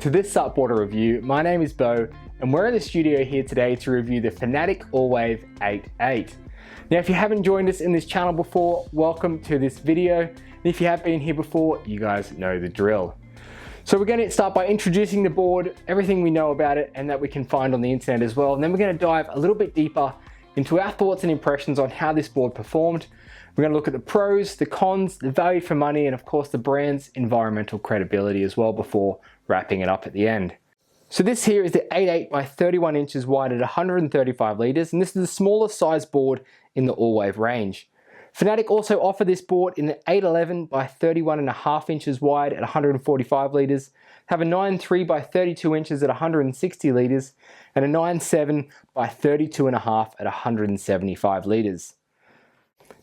to this SUPboarder review. My name is Bo and we're in the studio here today to review the Fanatic All Wave 8.8. Now if you haven't joined us in this channel before, welcome to this video. And if you have been here before, you guys know the drill. So we're going to start by introducing the board, everything we know about it and that we can find on the internet as well. And then we're going to dive a little bit deeper into our thoughts and impressions on how this board performed. We're going to look at the pros, the cons, the value for money, and of course the brand's environmental credibility as well before wrapping it up at the end. So this here is the 8.8 by 31 inches wide at 135 litres, and this is the smallest size board in the All Wave range. Fanatic also offer this board in the 8.11 by 31.5 inches wide at 145 litres, have a 9.3 by 32 inches at 160 litres, and a 9.7 by 32.5 at 175 litres.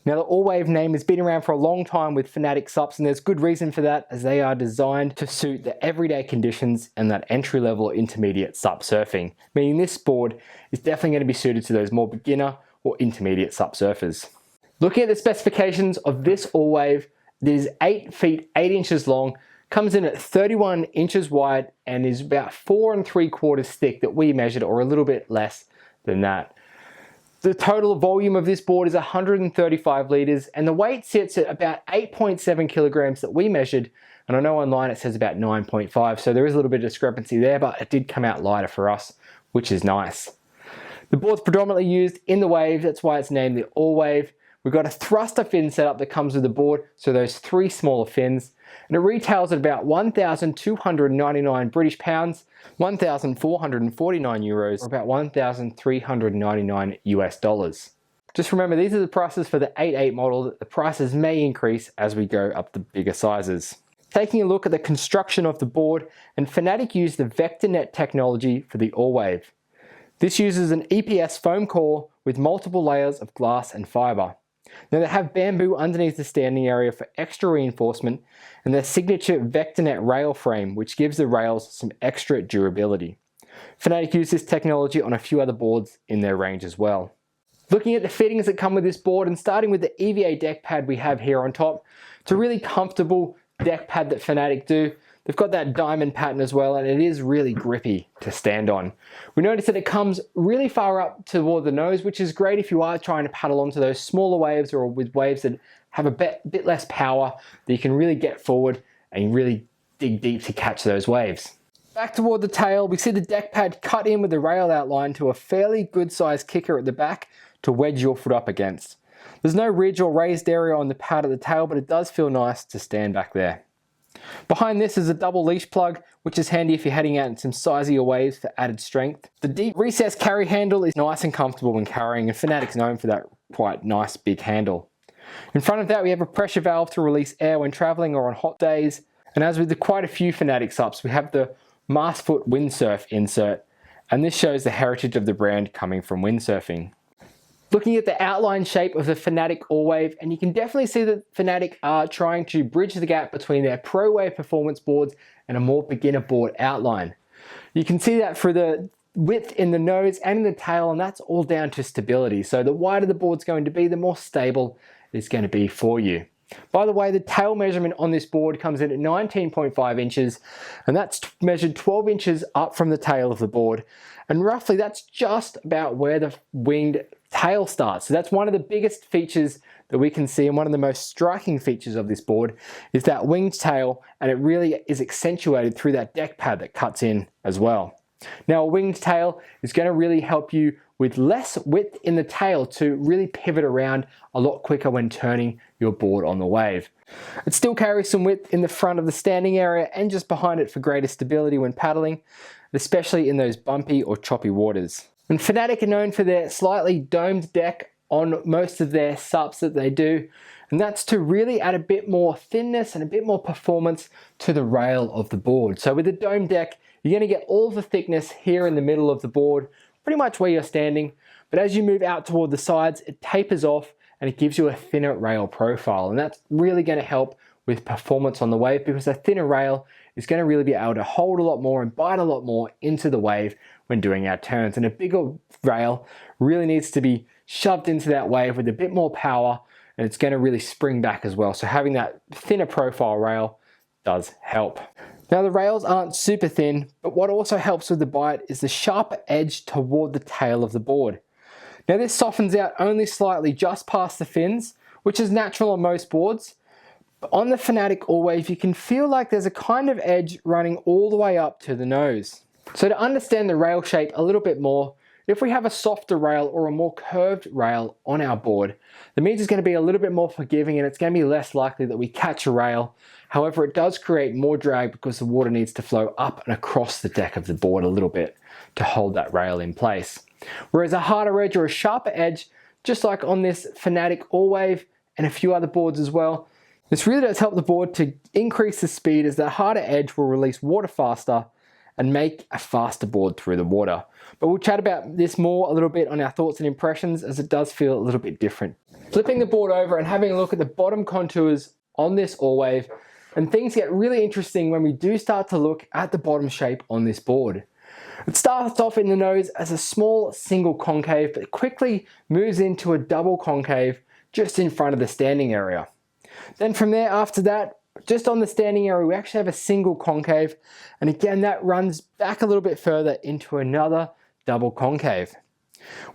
Now the All Wave name has been around for a long time with Fanatic SUPs, and there's good reason for that, as they are designed to suit the everyday conditions and that entry-level or intermediate SUP surfing, meaning this board is definitely going to be suited to those more beginner or intermediate SUP surfers. Looking at the specifications of this All Wave, it is 8 feet 8 inches long, comes in at 31 inches wide, and is about 4 3/4 thick that we measured, or a little bit less than that. The total volume of this board is 135 litres, and the weight sits at about 8.7 kilograms that we measured, and I know online it says about 9.5, so there is a little bit of discrepancy there, but it did come out lighter for us, which is nice. The board's predominantly used in the wave, that's why it's named the All Wave. We've got a thruster fin setup that comes with the board, so those 3 smaller fins, and it retails at about 1,299 British pounds, 1,449 euros, or about 1,399 US dollars. Just remember, these are the prices for the 8.8 model. The prices may increase as we go up the bigger sizes. Taking a look at the construction of the board, and Fanatic used the VectorNet technology for the All Wave. This uses an EPS foam core with multiple layers of glass and fibre. Now they have bamboo underneath the standing area for extra reinforcement, and their signature VectorNet rail frame, which gives the rails some extra durability. Fanatic used this technology on a few other boards in their range as well. Looking at the fittings that come with this board, and starting with the EVA deck pad we have here on top, it's a really comfortable deck pad that Fanatic do. They've got that diamond pattern as well, and it is really grippy to stand on. We notice that it comes really far up toward the nose, which is great if you are trying to paddle onto those smaller waves or with waves that have a bit less power, that you can really get forward and really dig deep to catch those waves. Back toward the tail, we see the deck pad cut in with the rail outline to a fairly good sized kicker at the back to wedge your foot up against. There's no ridge or raised area on the pad at the tail, but it does feel nice to stand back there. Behind this is a double leash plug, which is handy if you're heading out in some sizier waves for added strength. The deep recessed carry handle is nice and comfortable when carrying, and Fanatic's known for that quite nice big handle. In front of that we have a pressure valve to release air when travelling or on hot days, and as with quite a few Fanatic SUPs, we have the Mastfoot windsurf insert, and this shows the heritage of the brand coming from windsurfing. Looking at the outline shape of the Fanatic All Wave, and you can definitely see that Fanatic are trying to bridge the gap between their Pro Wave performance boards and a more beginner board outline. You can see that for the width in the nose and in the tail, and that's all down to stability. So the wider the board's going to be, the more stable it's going to be for you. By the way, the tail measurement on this board comes in at 19.5 inches, and that's measured 12 inches up from the tail of the board. And roughly that's just about where the winged tail starts. So that's one of the biggest features that we can see, and one of the most striking features of this board is that winged tail, and it really is accentuated through that deck pad that cuts in as well. Now a winged tail is going to really help you with less width in the tail to really pivot around a lot quicker when turning your board on the wave. It still carries some width in the front of the standing area and just behind it for greater stability when paddling, especially in those bumpy or choppy waters. And Fanatic are known for their slightly domed deck on most of their SUPs that they do, and that's to really add a bit more thinness and a bit more performance to the rail of the board. So with the domed deck, you're going to get all the thickness here in the middle of the board, pretty much where you're standing, but as you move out toward the sides, it tapers off and it gives you a thinner rail profile, and that's really going to help with performance on the wave, because a thinner rail is going to really be able to hold a lot more and bite a lot more into the wave when doing our turns. And a bigger rail really needs to be shoved into that wave with a bit more power, and it's going to really spring back as well. So having that thinner profile rail does help. Now the rails aren't super thin, but what also helps with the bite is the sharper edge toward the tail of the board. Now this softens out only slightly just past the fins, which is natural on most boards. But on the Fanatic All Wave, you can feel like there's a kind of edge running all the way up to the nose. So to understand the rail shape a little bit more, if we have a softer rail or a more curved rail on our board, that means it's going to be a little bit more forgiving and it's going to be less likely that we catch a rail. However, it does create more drag because the water needs to flow up and across the deck of the board a little bit to hold that rail in place. Whereas a harder edge or a sharper edge, just like on this Fanatic All Wave and a few other boards as well, this really does help the board to increase the speed as that harder edge will release water faster and make a faster board through the water. But we'll chat about this more a little bit on our thoughts and impressions, as it does feel a little bit different. Flipping the board over and having a look at the bottom contours on this All Wave, and things get really interesting when we do start to look at the bottom shape on this board. It starts off in the nose as a small single concave, but quickly moves into a double concave just in front of the standing area. Then from there, after that, just on the standing area, we actually have a single concave, and again that runs back a little bit further into another double concave.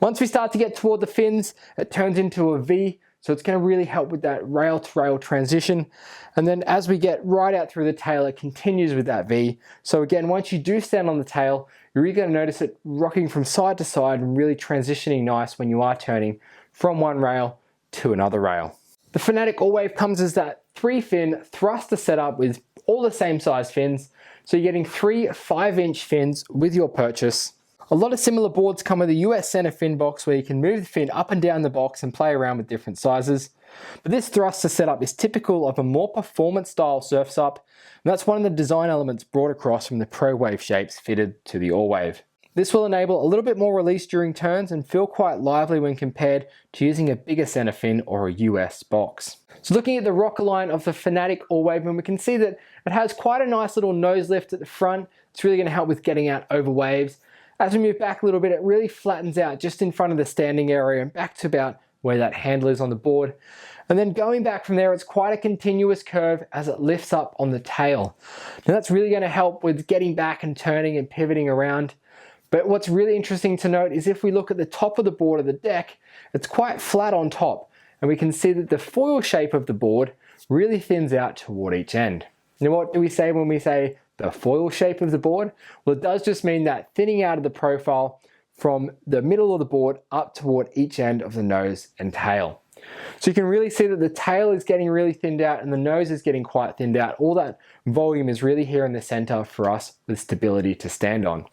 Once we start to get toward the fins, it turns into a V, so it's going to really help with that rail to rail transition. And then as we get right out through the tail, it continues with that V. So again, once you do stand on the tail, you're really going to notice it rocking from side to side and really transitioning nice when you are turning from one rail to another rail. The Fanatic All Wave comes as that 3-fin thruster setup with all the same size fins. So you're getting 3 5-inch fins with your purchase. A lot of similar boards come with a US center fin box where you can move the fin up and down the box and play around with different sizes. But this thruster setup is typical of a more performance style surf sup, and that's one of the design elements brought across from the Pro Wave shapes fitted to the All Wave. This will enable a little bit more release during turns and feel quite lively when compared to using a bigger center fin or a US box. So looking at the Rockline of the Fanatic All Wave, and we can see that it has quite a nice little nose lift at the front. It's really going to help with getting out over waves. As we move back a little bit, it really flattens out just in front of the standing area and back to about where that handle is on the board. And then going back from there, it's quite a continuous curve as it lifts up on the tail. Now that's really going to help with getting back and turning and pivoting around. But what's really interesting to note is if we look at the top of the board of the deck, it's quite flat on top. And we can see that the foil shape of the board really thins out toward each end. Now what do we say when we say the foil shape of the board? Well, it does just mean that thinning out of the profile from the middle of the board up toward each end of the nose and tail. So you can really see that the tail is getting really thinned out and the nose is getting quite thinned out. All that volume is really here in the center for us with stability to stand on.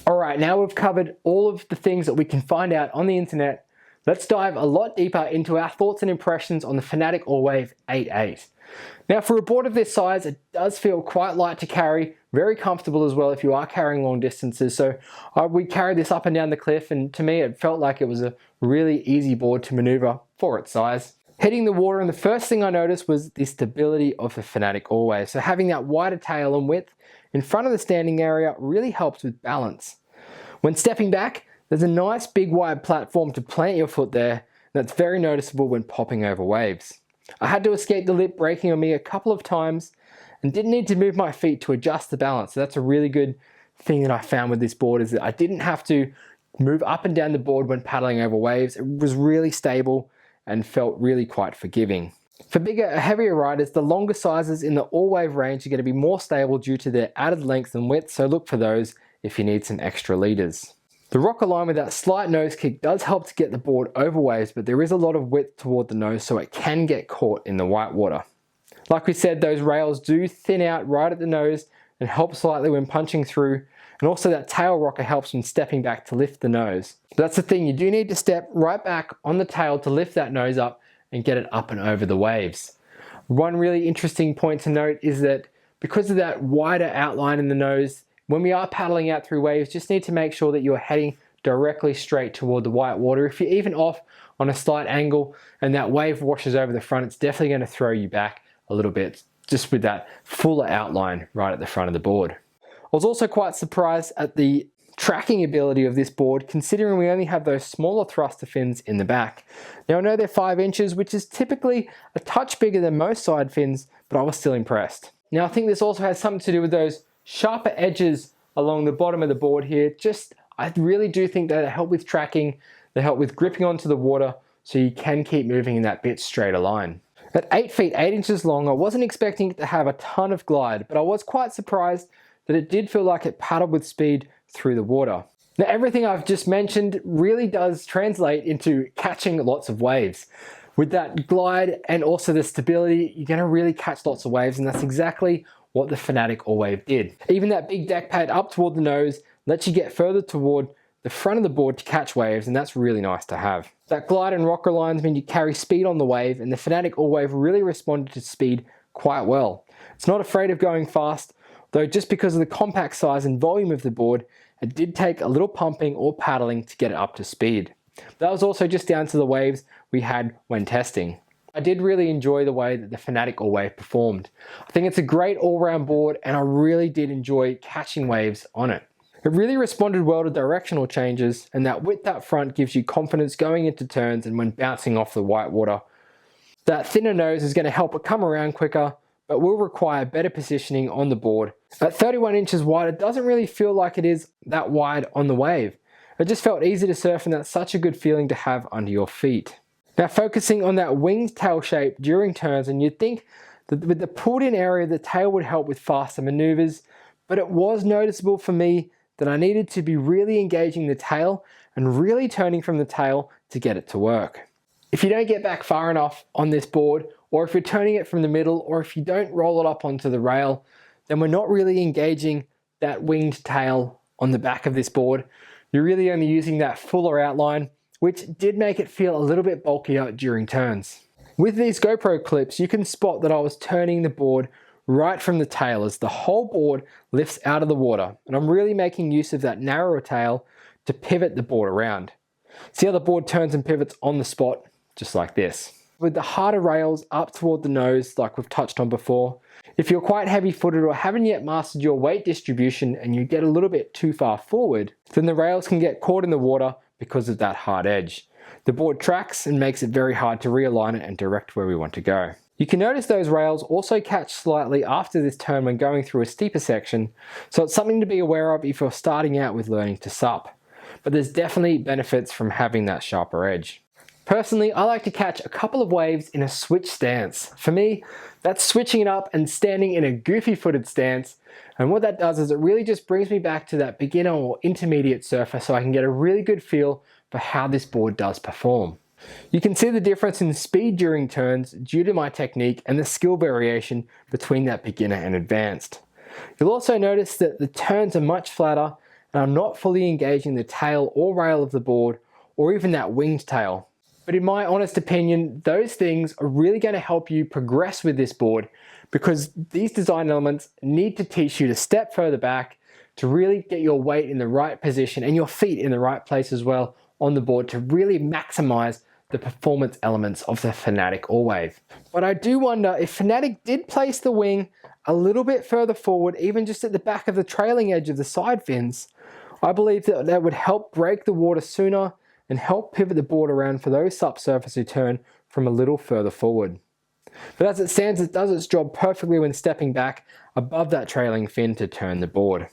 All right, now we've covered all of the things that we can find out on the internet. Let's dive a lot deeper into our thoughts and impressions on the Fanatic All Wave 8.8. Now for a board of this size, it does feel quite light to carry, very comfortable as well if you are carrying long distances. So we carried this up and down the cliff, and to me it felt like it was a really easy board to maneuver for its size. Hitting the water, and the first thing I noticed was the stability of the Fanatic All Wave. So having that wider tail and width in front of the standing area really helps with balance. When stepping back, there's a nice big wide platform to plant your foot there, and that's very noticeable when popping over waves. I had to escape the lip breaking on me a couple of times and didn't need to move my feet to adjust the balance. So that's a really good thing that I found with this board, is that I didn't have to move up and down the board when paddling over waves. It was really stable and felt really quite forgiving. For bigger, heavier riders, the longer sizes in the All Wave range are going to be more stable due to their added length and width, so look for those if you need some extra leaders. The Rockline with that slight nose kick does help to get the board over waves, but there is a lot of width toward the nose, so it can get caught in the white water. Like we said, those rails do thin out right at the nose and help slightly when punching through, and also that tail rocker helps when stepping back to lift the nose. But that's the thing, you do need to step right back on the tail to lift that nose up and get it up and over the waves. One really interesting point to note is that because of that wider outline in the nose, when we are paddling out through waves, just need to make sure that you're heading directly straight toward the white water. If you're even off on a slight angle and that wave washes over the front, it's definitely going to throw you back a little bit, just with that fuller outline right at the front of the board. I was also quite surprised at the tracking ability of this board, considering we only have those smaller thruster fins in the back. Now I know they're 5 inches, which is typically a touch bigger than most side fins, but I was still impressed. Now I think this also has something to do with those sharper edges along the bottom of the board here. I really do think that they help with tracking, they help with gripping onto the water, so you can keep moving in that bit straighter line. At 8 feet 8 inches long, I wasn't expecting it to have a ton of glide, but I was quite surprised that it did feel like it paddled with speed through the water. Now, everything I've just mentioned really does translate into catching lots of waves. With that glide and also the stability, you're going to really catch lots of waves, and that's exactly what the Fanatic All Wave did. Even that big deck pad up toward the nose lets you get further toward the front of the board to catch waves, and that's really nice to have. That glide and rocker lines mean you carry speed on the wave, and the Fanatic All Wave really responded to speed quite well. It's not afraid of going fast, though just because of the compact size and volume of the board, it did take a little pumping or paddling to get it up to speed. That was also just down to the waves we had when testing. I did really enjoy the way that the Fanatic All Wave performed. I think it's a great all-round board, and I really did enjoy catching waves on it. It really responded well to directional changes, and that width up front gives you confidence going into turns and when bouncing off the white water. That thinner nose is going to help it come around quicker, but will require better positioning on the board. At 31 inches wide, it doesn't really feel like it is that wide on the wave. It just felt easy to surf, and that's such a good feeling to have under your feet. Now, focusing on that winged tail shape during turns, and you'd think that with the pulled in area, the tail would help with faster maneuvers, but it was noticeable for me that I needed to be really engaging the tail and really turning from the tail to get it to work. If you don't get back far enough on this board, or if you're turning it from the middle, or if you don't roll it up onto the rail, then we're not really engaging that winged tail on the back of this board. You're really only using that fuller outline, which did make it feel a little bit bulkier during turns. With these GoPro clips, you can spot that I was turning the board right from the tail as the whole board lifts out of the water, and I'm really making use of that narrower tail to pivot the board around. See how the board turns and pivots on the spot, just like this. With the harder rails up toward the nose, like we've touched on before, if you're quite heavy-footed or haven't yet mastered your weight distribution and you get a little bit too far forward, then the rails can get caught in the water because of that hard edge. The board tracks and makes it very hard to realign it and direct where we want to go. You can notice those rails also catch slightly after this turn when going through a steeper section, so it's something to be aware of if you're starting out with learning to SUP. But there's definitely benefits from having that sharper edge. Personally, I like to catch a couple of waves in a switch stance. For me, that's switching it up and standing in a goofy footed stance, and what that does is it really just brings me back to that beginner or intermediate surfer so I can get a really good feel for how this board does perform. You can see the difference in speed during turns due to my technique and the skill variation between that beginner and advanced. You'll also notice that the turns are much flatter and I'm not fully engaging the tail or rail of the board or even that winged tail. But in my honest opinion, those things are really going to help you progress with this board because these design elements need to teach you to step further back to really get your weight in the right position and your feet in the right place as well on the board to really maximize the performance elements of the Fanatic All Wave. But I do wonder if Fanatic did place the wing a little bit further forward, even just at the back of the trailing edge of the side fins, I believe that that would help break the water sooner and help pivot the board around for those SUP surfers who turn from a little further forward. But as it stands, it does its job perfectly when stepping back above that trailing fin to turn the board.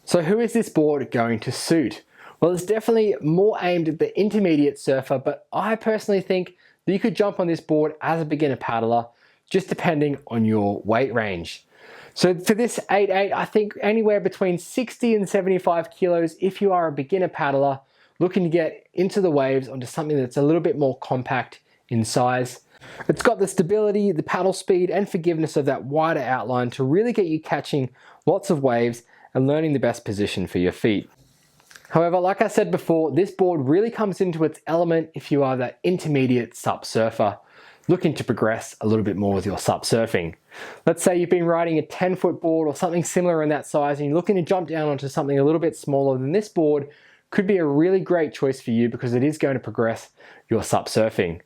So who is this board going to suit? Well, it's definitely more aimed at the intermediate surfer, but I personally think that you could jump on this board as a beginner paddler, just depending on your weight range. So for this 8.8, I think anywhere between 60 and 75 kilos if you are a beginner paddler looking to get into the waves onto something that's a little bit more compact in size. It's got the stability, the paddle speed, and forgiveness of that wider outline to really get you catching lots of waves and learning the best position for your feet. However, like I said before, this board really comes into its element if you are that intermediate SUP surfer looking to progress a little bit more with your SUP surfing. Let's say you've been riding a 10-foot board or something similar in that size and you're looking to jump down onto something a little bit smaller, then this board could be a really great choice for you because it is going to progress your SUP surfing.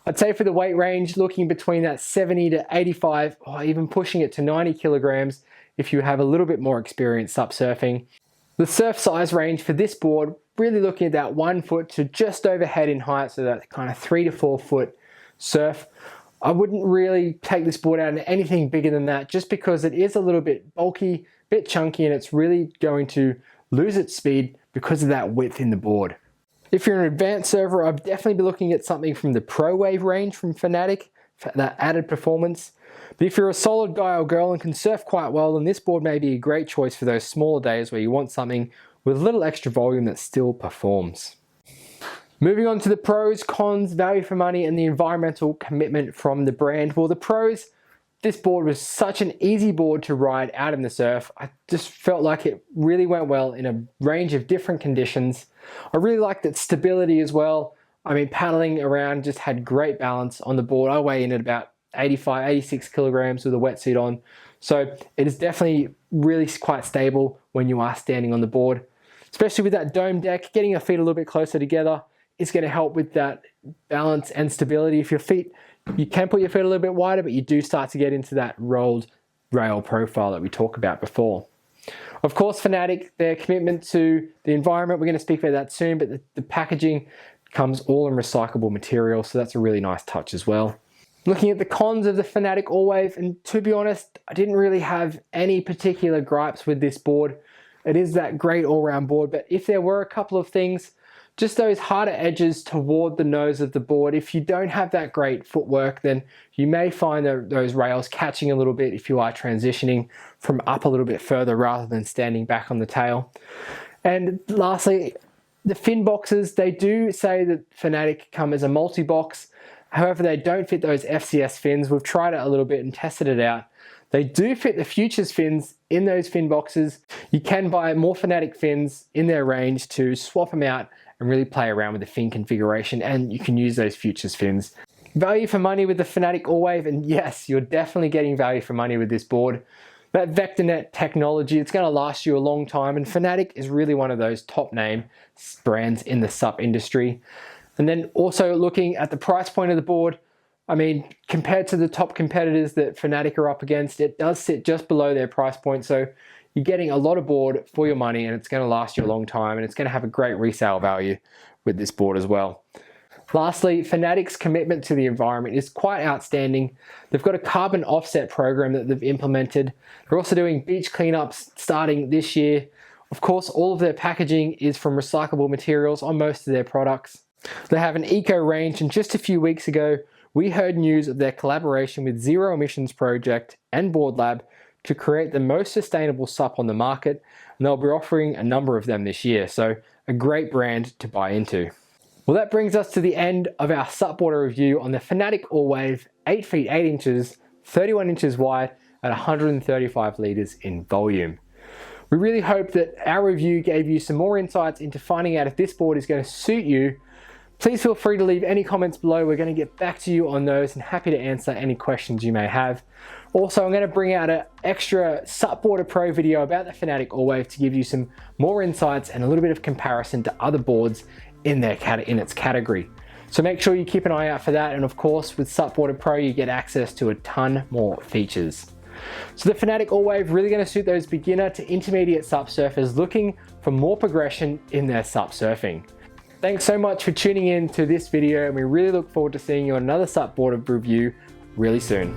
I'd say for the weight range, looking between that 70 to 85 or even pushing it to 90 kilograms if you have a little bit more experience SUP surfing. The surf size range for this board, really looking at that 1 foot to just over head in height, so that kind of 3 to 4 foot surf. I wouldn't really take this board out into anything bigger than that just because it is a little bit bulky bit chunky and it's really going to lose its speed because of that width in the board. If you're an advanced surfer, I'd definitely be looking at something from the Pro Wave range from Fanatic for that added performance. But if you're a solid guy or girl and can surf quite well, then this board may be a great choice for those smaller days where you want something with a little extra volume that still performs. Moving on to the pros, cons, value for money, and the environmental commitment from the brand. Well, the pros, this board was such an easy board to ride out in the surf. I just felt like it really went well in a range of different conditions. I really liked its stability as well. I mean, paddling around just had great balance on the board. I weigh in at about 85, 86 kilograms with a wetsuit on. So it is definitely really quite stable when you are standing on the board. Especially with that dome deck, getting your feet a little bit closer together is going to help with that balance and stability. If your feet, you can put your feet a little bit wider, but you do start to get into that rolled rail profile that we talked about before. Of course, Fanatic, their commitment to the environment, we're going to speak about that soon, but the packaging comes all in recyclable material, so that's a really nice touch as well. Looking at the cons of the Fanatic All Wave, and to be honest, I didn't really have any particular gripes with this board. It is that great all-round board, but if there were a couple of things, just those harder edges toward the nose of the board. If you don't have that great footwork, then you may find those rails catching a little bit if you are transitioning from up a little bit further rather than standing back on the tail. And lastly, the fin boxes, they do say that Fanatic come as a multi-box. However, they don't fit those FCS fins. We've tried it a little bit and tested it out. They do fit the Futures fins in those fin boxes. You can buy more Fanatic fins in their range to swap them out and really play around with the fin configuration, and you can use those Futures fins. Value for money with the Fanatic All Wave, and yes, you're definitely getting value for money with this board. That VectorNet technology, it's going to last you a long time, and Fanatic is really one of those top name brands in the SUP industry. And then also looking at the price point of the board, I mean, compared to the top competitors that Fanatic are up against, it does sit just below their price point. So you're getting a lot of board for your money, and it's going to last you a long time, and it's going to have a great resale value with this board as well. Lastly, Fanatic's commitment to the environment is quite outstanding. They've got a carbon offset program that they've implemented. They're also doing beach cleanups starting this year. Of course, all of their packaging is from recyclable materials on most of their products. They have an eco range, and just a few weeks ago, we heard news of their collaboration with Zero Emissions Project and Board Lab to create the most sustainable SUP on the market, and they'll be offering a number of them this year, so a great brand to buy into. Well, that brings us to the end of our SUPboarder review on the Fanatic All Wave 8 feet 8 inches, 31 inches wide at 135 litres in volume. We really hope that our review gave you some more insights into finding out if this board is going to suit you. Please feel free to leave any comments below. We're going to get back to you on those and happy to answer any questions you may have. Also, I'm going to bring out an extra SUPboarder Pro video about the Fanatic All Wave to give you some more insights and a little bit of comparison to other boards in its category. So make sure you keep an eye out for that. And of course, with SUPboarder Pro, you get access to a ton more features. So the Fanatic All Wave really going to suit those beginner to intermediate SUP surfers looking for more progression in their SUP surfing. Thanks so much for tuning in to this video, and we really look forward to seeing you on another SUPboarder review really soon.